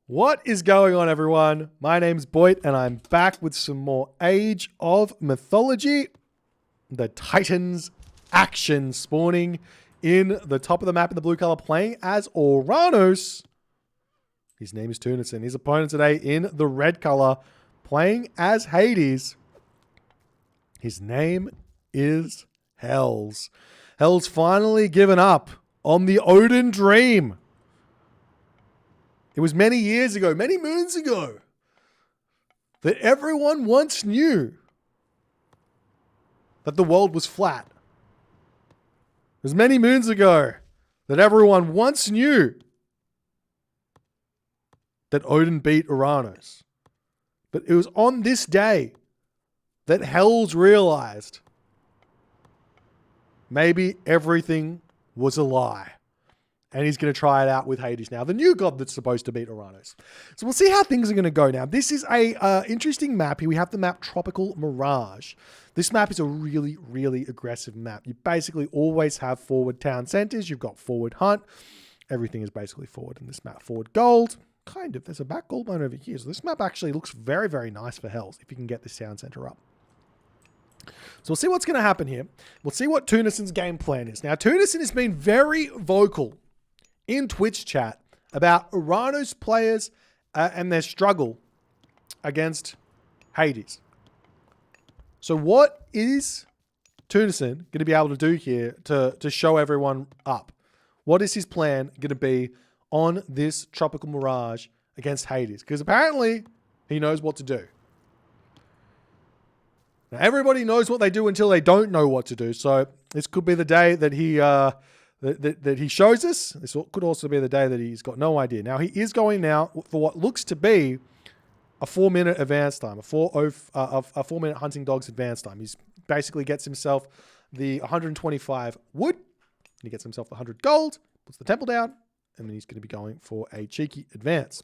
What is going on, everyone? My name's Boit, and I'm back with some more Age of Mythology. The Titans action spawning in the top of the map in the blue color, playing as Oranos. His name is Tunison. His opponent today in the red color, playing as Hades. His name is Hells. Hells finally given up on the Odin dream. It was many years ago, many moons ago, that everyone once knew that the world was flat. It was many moons ago that everyone once knew that Odin beat Oranos. But it was on this day that Hells realized maybe everything was a lie. And he's going to try it out with Hades now, the new god that's supposed to beat Oranos. So we'll see how things are going to go now. This is a interesting map here. We have the map Tropical Mirage. This map is a really, really aggressive map. You basically always have forward town centers. You've got forward hunt. Everything is basically forward in this map. Forward gold. Kind of. There's a back gold mine over here. So this map actually looks very, very nice for Hells if you can get this town center up. So we'll see what's going to happen here. We'll see what Tunison's game plan is. Now, Tunison has been very vocal in Twitch chat about Oranos players and their struggle against Hades. So what is Tunison going to be able to do here to show everyone up? What is his plan going to be on this Tropical Mirage against Hades? Because apparently he knows what to do. Now, everybody knows what they do until they don't know what to do. So this could be the day that he that he shows us. This could also be the day that he's got no idea. Now, he is going now for what looks to be a 4-minute advance time, a 4-minute hunting dogs advance time. He's basically gets himself the 125 wood, and he gets himself the 100 gold, puts the temple down, and then he's going to be going for a cheeky advance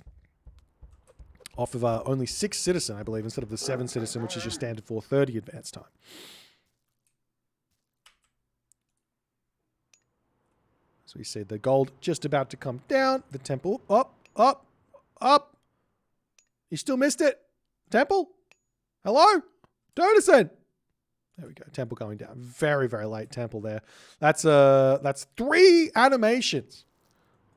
off of only 6 citizen, I believe, instead of the 7 citizen, which is your standard 430 advance time. So we see the gold just about to come down. The temple up. You still missed it. Temple? Hello? Tunison. There we go. Temple going down. Very, very late temple there. That's 3 animations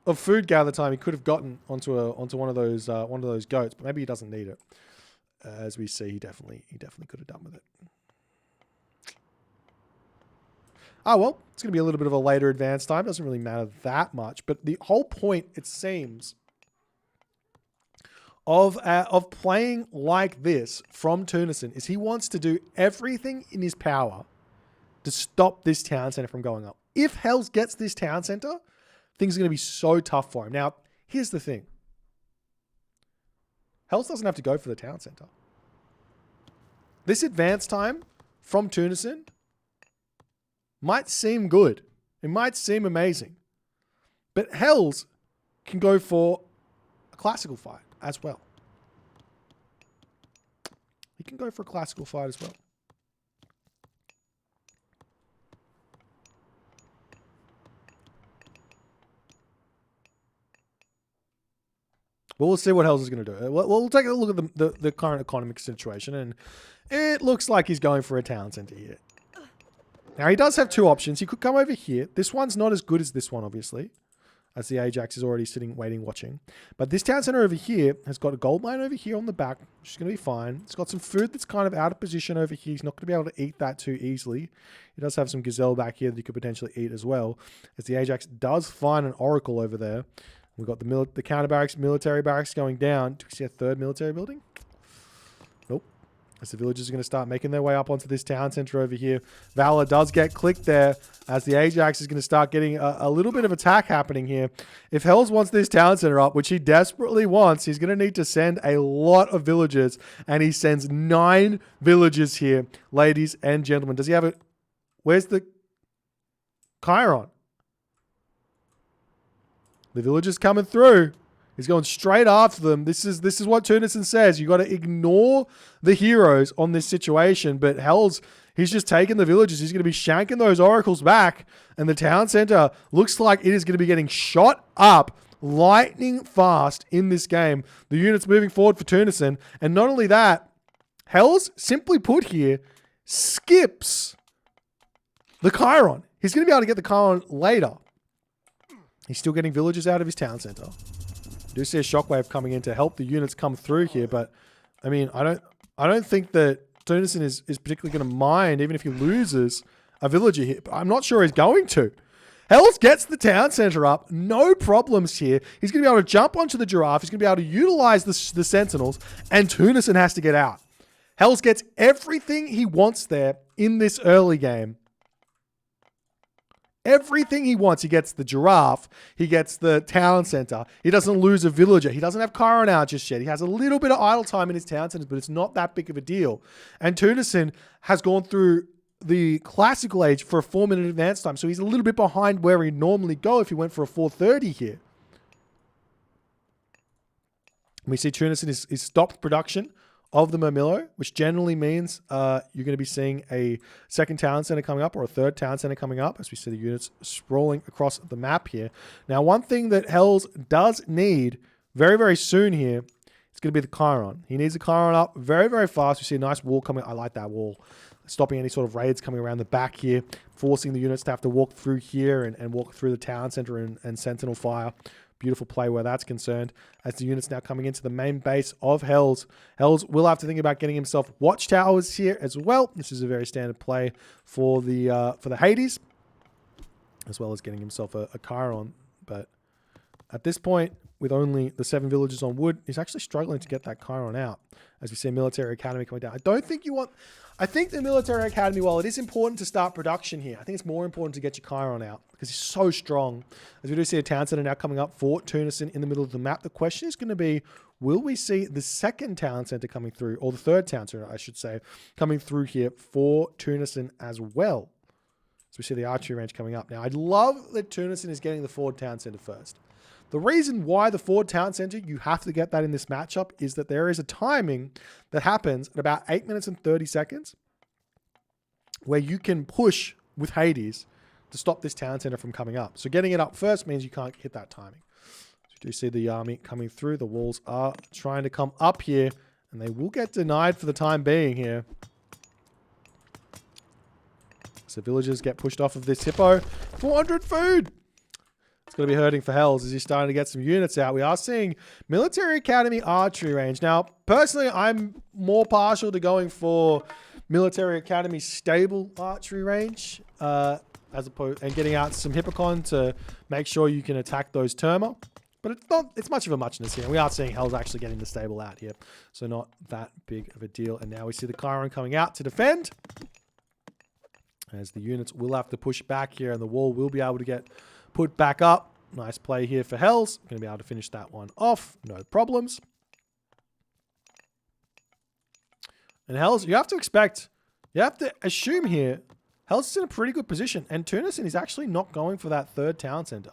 of food gather time he could have gotten onto one of those goats, but maybe he doesn't need it. As we see, he definitely could have done with it. Oh, well, it's going to be a little bit of a later advance time. Doesn't really matter that much. But the whole point, it seems, of playing like this from Tunison is he wants to do everything in his power to stop this town center from going up. If Hells gets this town center, things are going to be so tough for him. Now, here's the thing. Hells doesn't have to go for the town center. This advance time from Tunison might seem good. It might seem amazing. But Hells can go for a classical fight as well. He can go for a classical fight as well. Well, we'll see what Hells is going to do. We'll take a look at the current economic situation, and it looks like he's going for a town center here. Now, he does have 2 options. He could come over here. This one's not as good as this one, obviously, as the Ajax is already sitting, waiting, watching. But this town center over here has got a gold mine over here on the back, which is going to be fine. It's got some food that's kind of out of position over here. He's not going to be able to eat that too easily. He does have some gazelle back here that he could potentially eat as well, as the Ajax does find an oracle over there. We've got the counter barracks, military barracks going down. Do we see a 3rd military building? Nope. As the villagers are going to start making their way up onto this town center over here. Valor does get clicked there, as the Ajax is going to start getting a little bit of attack happening here. If Hells wants this town center up, which he desperately wants, he's going to need to send a lot of villagers, and he sends 9 villagers here, ladies and gentlemen. Does he have it? Where's the Chiron? The villagers coming through. He's going straight after them. This is what Tunison says. You got to ignore the heroes on this situation. But Hells, he's just taking the villagers. He's going to be shanking those oracles back. And the town center looks like it is going to be getting shot up lightning fast in this game. The units moving forward for Tunison. And not only that, Hells, simply put here, skips the Chiron. He's going to be able to get the Chiron later. He's still getting villagers out of his town center. Do see a shockwave coming in to help the units come through here, but I mean, I don't think that Tunison is particularly going to mind, even if he loses a villager here. But I'm not sure he's going to. Hells gets the town center up, no problems here. He's going to be able to jump onto the giraffe. He's going to be able to utilize the sentinels, and Tunison has to get out. Hells gets everything he wants there in this early game. Everything he wants. He gets the giraffe. He gets the town center. He doesn't lose a villager. He doesn't have Chiron out just yet. He has a little bit of idle time in his town centers, but it's not that big of a deal. And Tunison has gone through the classical age for a 4-minute advance time, so he's a little bit behind where he'd normally go if he went for a 4:30 here. We see Tunison is stopped production of the Murmillo, which generally means you're going to be seeing a second town center coming up or a third town center coming up as we see the units sprawling across the map here. Now, one thing that Hells does need very, very soon here is going to be the Chiron. He needs the Chiron up very, very fast. We see a nice wall coming. I like that wall. Stopping any sort of raids coming around the back here, forcing the units to have to walk through here and walk through the town center and sentinel fire. Beautiful play where that's concerned. As the units now coming into the main base of Hells. Hells will have to think about getting himself watchtowers here as well. This is a very standard play for the Hades, as well as getting himself a Chiron. But at this point, with only the 7 villages on wood, he's actually struggling to get that Chiron out. As we see Military Academy coming down. I think the Military Academy, while it is important to start production here, I think it's more important to get your Chiron out because he's so strong. As we do see a town center now coming up for Tunison in the middle of the map. The question is going to be, will we see the second town center coming through, or the third town center, I should say, coming through here for Tunison as well? So we see the archery range coming up. Now, I love that Tunison is getting the forward town center first. The reason why the forward town center, you have to get that in this matchup, is that there is a timing that happens at about 8 minutes and 30 seconds where you can push with Hades to stop this town center from coming up. So getting it up first means you can't hit that timing. So you do see the army coming through. The walls are trying to come up here, and they will get denied for the time being here. So villagers get pushed off of this hippo. 400 food! It's going to be hurting for Hells as he's starting to get some units out. We are seeing Military Academy archery range. Now, personally, I'm more partial to going for Military Academy stable archery range as opposed and getting out some Hippocon to make sure you can attack those Terma. But it's much of a muchness here. And we are seeing Hells actually getting the stable out here. So not that big of a deal. And now we see the Chiron coming out to defend. As the units will have to push back here and the wall will be able to get put back up. Nice play here for Hells. Going to be able to finish that one off. No problems. And Hells, you have to assume here, Hells is in a pretty good position. And Tunison is actually not going for that third town center.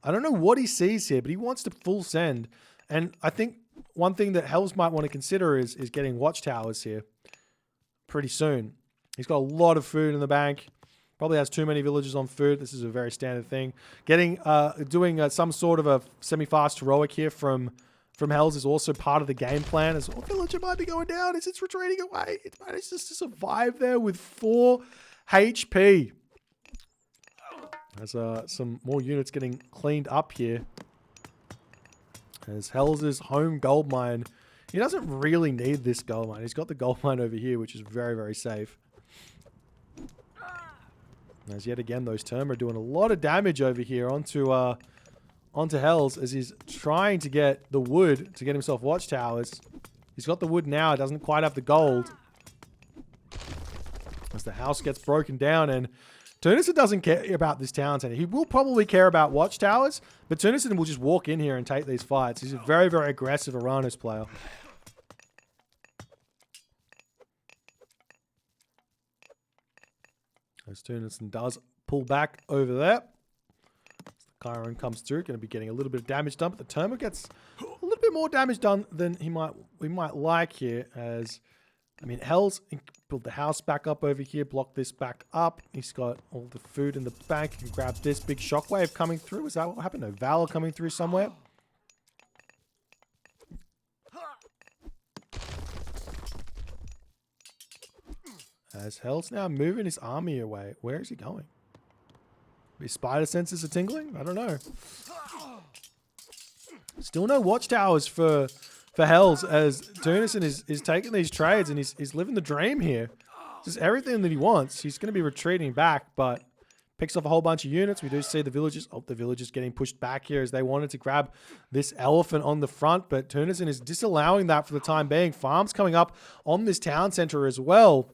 I don't know what he sees here, but he wants to full send. And I think one thing that Hells might want to consider is getting watchtowers here pretty soon. He's got a lot of food in the bank. Probably has too many villagers on food. This is a very standard thing. Doing some sort of a semi-fast heroic here from Hells is also part of the game plan. As well, villager might be going down as it's retreating away. It manages to survive there with 4 HP. There's some more units getting cleaned up here. As Hells' home gold mine. He doesn't really need this gold mine. He's got the gold mine over here, which is very, very safe. As yet again, those Terma are doing a lot of damage over here onto Hells as he's trying to get the wood to get himself watchtowers. He's got the wood now. Doesn't quite have the gold. As the house gets broken down and Tunison doesn't care about this town center. He will probably care about watchtowers, but Tunison will just walk in here and take these fights. He's a very, very aggressive Oranos player. As Tunison does pull back over there. The Chiron comes through, going to be getting a little bit of damage done, but the Terma gets a little bit more damage done than we might like here, as I mean, Hell's build the house back up over here, block this back up. He's got all the food in the bank. He can grab this big shockwave coming through. Is that what happened? No, Valor coming through somewhere. As Hell's now moving his army away. Where is he going? His spider senses are tingling? I don't know. Still no watchtowers for Hells, as Tunison is taking these trades and he's living the dream here. Just everything that he wants. He's going to be retreating back, but picks off a whole bunch of units. We do see the villagers. Oh, the villagers getting pushed back here as they wanted to grab this elephant on the front, but Tunison is disallowing that for the time being. Farms coming up on this town center as well.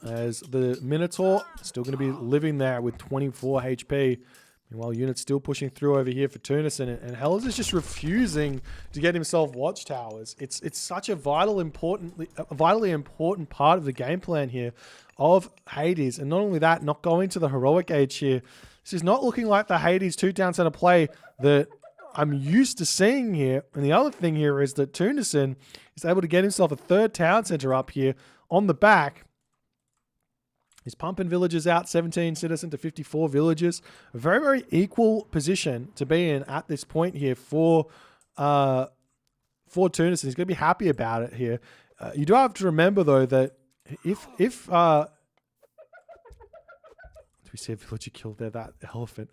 As the Minotaur still going to be living there with 24 HP. Meanwhile, units still pushing through over here for Tunison, and Hells is just refusing to get himself watchtowers. It's such a vitally important part of the game plan here of Hades, and not only that, not going to the heroic age here. This is not looking like the Hades 2 town center play that I'm used to seeing here. And the other thing here is that Tunison is able to get himself a third town center up here on the back. He's pumping villagers out, 17 citizen to 54 villagers. A very, very equal position to be in at this point here for Tunison. He's going to be happy about it here. You do have to remember, though, that if we see a villager killed there, that elephant.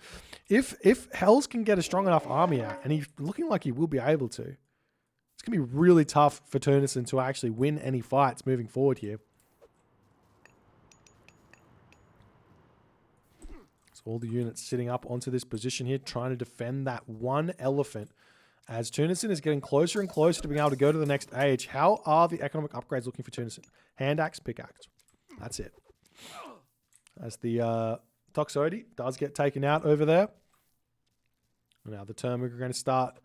If Hells can get a strong enough army out, and he's looking like he will be able to, it's going to be really tough for Tunison to actually win any fights moving forward here. All the units sitting up onto this position here, trying to defend that one elephant. As Tunison is getting closer and closer to being able to go to the next age. How are the economic upgrades looking for Tunison? Hand axe, pickaxe. That's it. As the Toxoid does get taken out over there. Now the Termite are going to start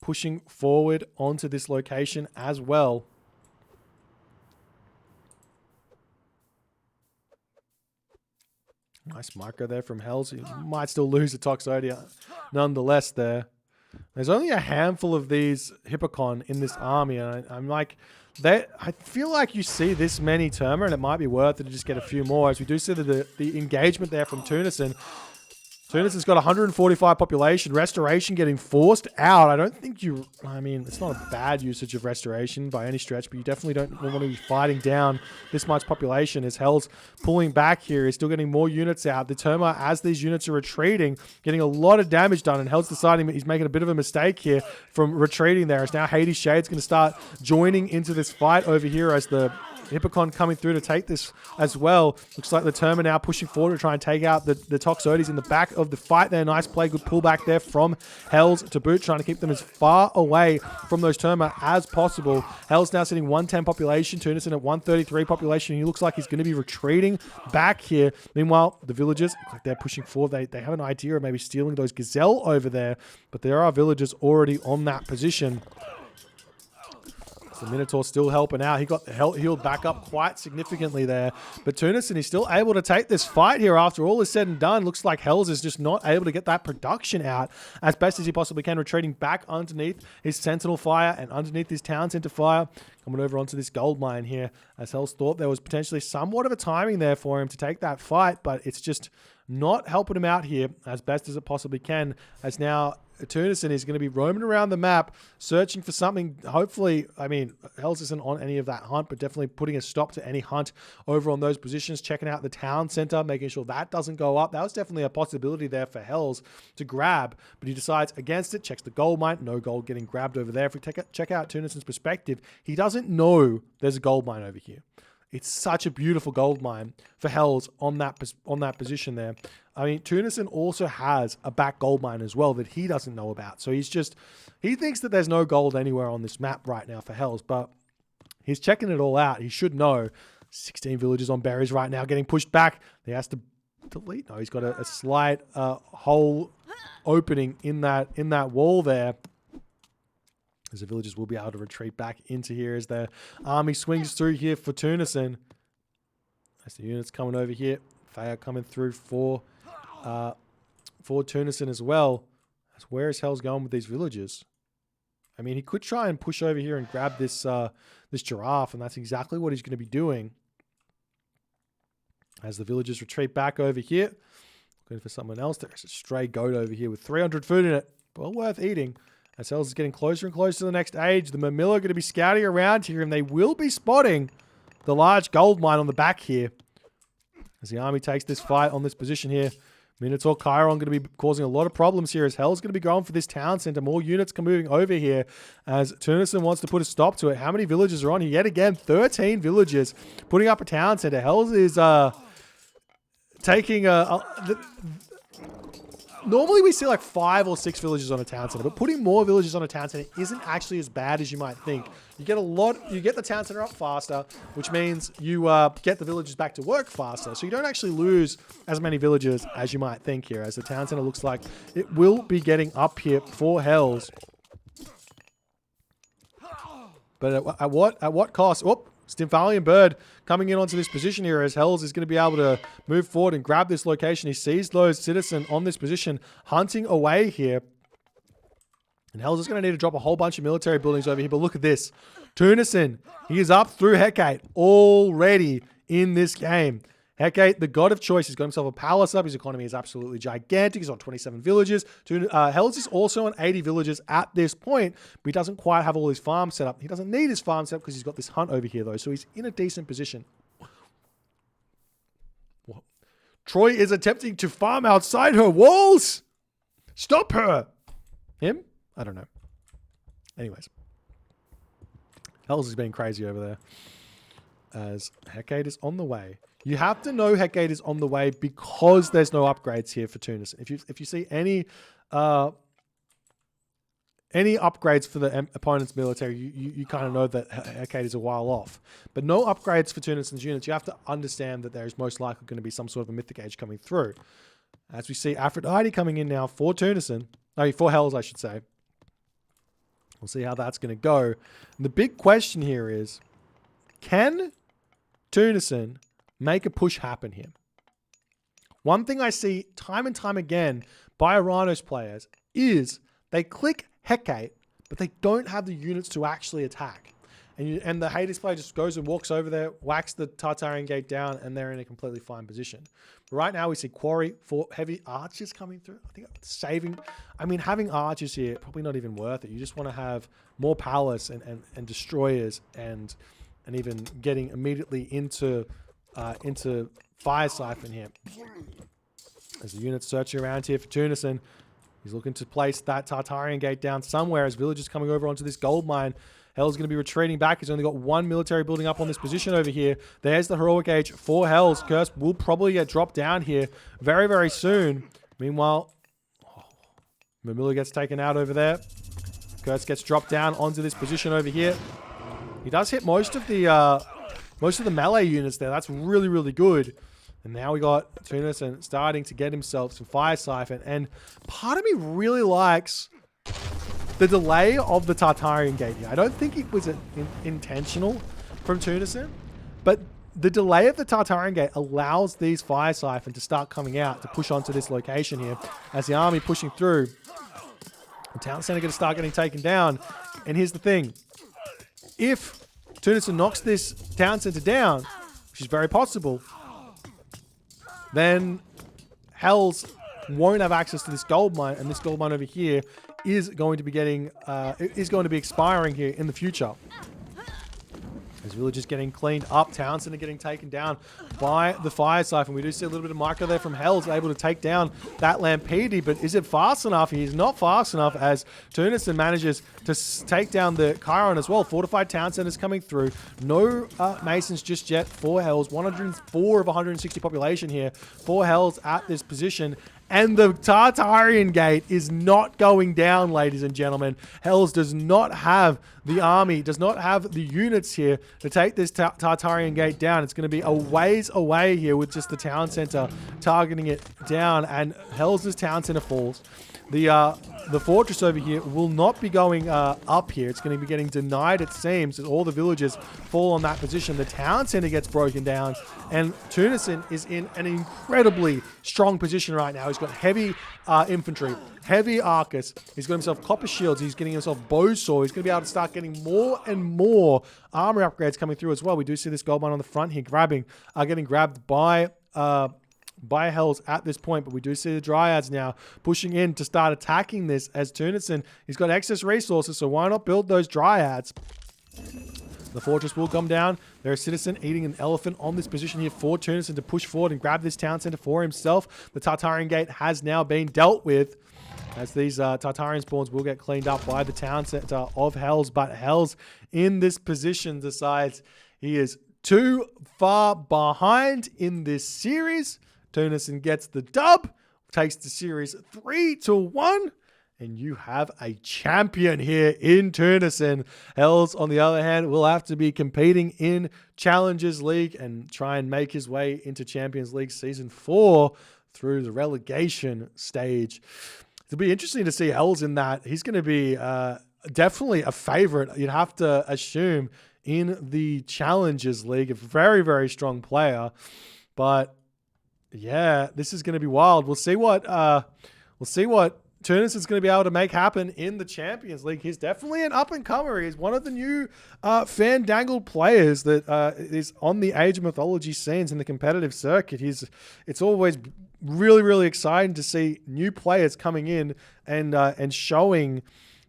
pushing forward onto this location as well. Nice micro there from Hells. He might still lose the Toxodia nonetheless there. There's only a handful of these Hippocon in this army, and I'm like, I feel like you see this many Terma, and it might be worth it to just get a few more, as we do see the engagement there from Tunison. Tunison's got 145 population. Restoration getting forced out. I don't think I mean, it's not a bad usage of restoration by any stretch, but you definitely don't want to be fighting down this much population. As Hell's pulling back here, he's still getting more units out. The Terma, as these units are retreating, getting a lot of damage done, and Hell's deciding he's making a bit of a mistake here from retreating there. As now Hades Shade's going to start joining into this fight over here as the Hippocon coming through to take this as well. Looks like the Terma now pushing forward to try and take out the Toxotes in the back of the fight there. Nice play, good pullback there from Hells to boot, trying to keep them as far away from those Terma as possible. Hells now sitting 110 population, Tunison at 133 population. He looks like he's going to be retreating back here. Meanwhile, the villagers look like they're pushing forward. They have an idea of maybe stealing those Gazelle over there, but there are villagers already on that position. The Minotaur still helping out. He got healed back up quite significantly there. But Tunison is still able to take this fight here after all is said and done. Looks like Hells is just not able to get that production out as best as he possibly can, retreating back underneath his Sentinel fire and underneath his Town Center fire. Coming over onto this gold mine here, as Hells thought there was potentially somewhat of a timing there for him to take that fight, but it's just not helping him out here as best as it possibly can, as now Tunison is going to be roaming around the map, searching for something. Hopefully, I mean, Hells isn't on any of that hunt, but definitely putting a stop to any hunt over on those positions, checking out the town center, making sure that doesn't go up. That was definitely a possibility there for Hells to grab, but he decides against it, checks the gold mine, no gold getting grabbed over there. If we check out Tunison's perspective, he doesn't know there's a gold mine over here. It's such a beautiful gold mine for Hells on that position there. I mean, Tunison also has a back gold mine as well that he doesn't know about. So he thinks that there's no gold anywhere on this map right now for Hells, but he's checking it all out. He should know. 16 villagers on berries right now getting pushed back. He has to delete. No, he's got a slight hole opening in that wall there. As the villagers will be able to retreat back into here as their army swings through here for Tunison. As the units coming over here. They are coming through for Tunison as well. As where is Hell's going with these villagers? I mean, he could try and push over here and grab this this giraffe, and that's exactly what he's going to be doing. As the villagers retreat back over here, looking for someone else. There's a stray goat over here with 300 food in it. Well worth eating. As Hells is getting closer and closer to the next age, the Mamilla are going to be scouting around here, and they will be spotting the large gold mine on the back here. As the army takes this fight on this position here, Minotaur Chiron going to be causing a lot of problems here, as Hell's going to be going for this town center. More units come moving over here as Tunison wants to put a stop to it. How many villages are on here? Yet again, 13 villages putting up a town center. Hell's is taking normally we see like 5 or 6 villages on a town center, but putting more villages on a town center isn't actually as bad as you might think. You get the town center up faster, which means you get the villagers back to work faster. So you don't actually lose as many villagers as you might think here, as the town center looks like it will be getting up here for Hells. But at what cost? Oh, Stymphalian Bird coming in onto this position here, as Hells is going to be able to move forward and grab this location. He sees those citizens on this position hunting away here. And Hells is going to need to drop a whole bunch of military buildings over here. But look at this. Tunison, he is up through Hecate already in this game. Hecate, the god of choice, has got himself a palace up. His economy is absolutely gigantic. He's on 27 villages. Hells is also on 80 villages at this point, but he doesn't quite have all his farms set up. He doesn't need his farm set up because he's got this hunt over here, though, so he's in a decent position. What? Troy is attempting to farm outside her walls. Stop her. Him? I don't know. Anyways. Hells is being crazy over there, as Hecate is on the way. You have to know Hecate is on the way because there's no upgrades here for Tunison. If you see any upgrades for the opponent's military, you kind of know that Hecate is a while off. But no upgrades for Tunison's units. You have to understand that there is most likely going to be some sort of a mythic age coming through. As we see Aphrodite coming in now for Tunison. For Hells, I should say. We'll see how that's going to go. And the big question here is, can Tunison make a push happen here? One thing I see time and time again by Oranos players is they click Hecate, but they don't have the units to actually attack. And the Hades player just goes and walks over there, whacks the Tartarian gate down, and they're in a completely fine position. But right now we see Quarry for heavy archers coming through. I think having archers here, probably not even worth it. You just want to have more palace and destroyers and even getting immediately into Fire Siphon here. As the unit's searching around here for Tunison, he's looking to place that Tartarian gate down somewhere as villagers coming over onto this gold mine. Hell's going to be retreating back. He's only got 1 military building up on this position over here. There's the heroic age for Hells. Curse will probably get dropped down here very, very soon. Meanwhile, Mamilla gets taken out over there. Curse gets dropped down onto this position over here. He does hit most of the melee units there. That's really, really good. And now we got Tunison starting to get himself some Fire Siphon. And part of me really likes the delay of the Tartarian gate here. I don't think it was intentional from Tunison, but the delay of the Tartarian gate allows these Fire Siphon to start coming out to push onto this location here. As the army pushing through, the town center going to start getting taken down. And here's the thing. If Tunison knocks this town center down, which is very possible, then Hells won't have access to this gold mine, and this gold mine over here is going to be expiring here in the future. As villagers getting cleaned up, town center getting taken down by the Fire Siphon. We do see a little bit of micro there from Hells, able to take down that Lampede, but is it fast enough? He's not fast enough, as Tunison manages to take down the Chiron as well. Fortified town centers coming through. No Masons just yet for Hells. 104 of 160 population here for Hells at this position. And the Tartarian gate is not going down, ladies and gentlemen. Hells does not have the army, does not have the units here to take this Tartarian gate down. It's going to be a ways away here with just the town center targeting it down, and Hells' town center falls. The the fortress over here will not be going up here. It's going to be getting denied, it seems, as all the villagers fall on that position. The town center gets broken down, and Tunison is in an incredibly strong position right now. He's got heavy infantry, heavy arcus. He's got himself copper shields. He's getting himself bow saw. He's going to be able to start getting more and more armor upgrades coming through as well. We do see this gold mine on the front here getting grabbed by Hells at this point, but we do see the Dryads now pushing in to start attacking this as Tunison. He's got excess resources, so why not build those Dryads? The fortress will come down. There's a citizen eating an elephant on this position here for Tunison to push forward and grab this town center for himself. The Tartarian gate has now been dealt with, as these Tartarian spawns will get cleaned up by the town center of Hells, but Hells in this position decides he is too far behind in this series. Tunison gets the dub, takes the series 3-1, and you have a champion here in Tunison. Hells, on the other hand, will have to be competing in Challengers League and try and make his way into Champions League Season 4 through the relegation stage. It'll be interesting to see Hells in that. He's going to be definitely a favorite, you'd have to assume, in the Challengers League. A very, very strong player. But yeah, this is going to be wild. We'll see what Tunison's going to be able to make happen in the Champions League. He's definitely an up-and-comer. He's one of the new fandangled players that is on the Age of Mythology scenes in the competitive circuit. It's always really, really exciting to see new players coming in and showing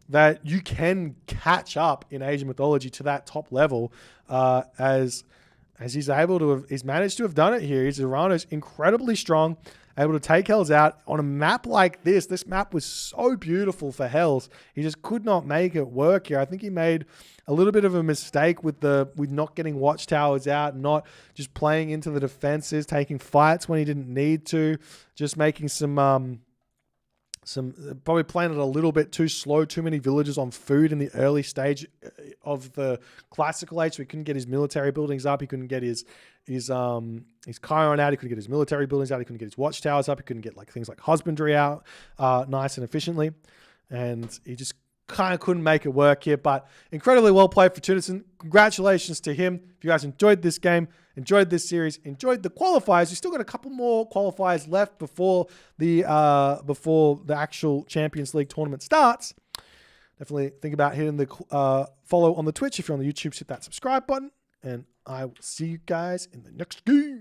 that you can catch up in Age of Mythology to that top level, as he's managed to have done it here. He's Oranos, incredibly strong, able to take Hells out on a map like this. This map was so beautiful for Hells. He just could not make it work here. I think he made a little bit of a mistake with not getting watchtowers out, not just playing into the defenses, taking fights when he didn't need to, just making probably playing it a little bit too slow, too many villagers on food in the early stage of the classical age, so he couldn't get his military buildings up, he couldn't get his Chiron out, he couldn't get his military buildings out, he couldn't get his watchtowers up, he couldn't get things like husbandry out nice and efficiently, and he just kind of couldn't make it work here. But incredibly well played for Tunison. Congratulations to him. If you guys enjoyed this game, enjoyed this series, enjoyed the qualifiers, we still got a couple more qualifiers left before the actual Champions League tournament starts. Definitely think about hitting the follow on the Twitch. If you're on the YouTube, hit that subscribe button, and I will see you guys in the next game.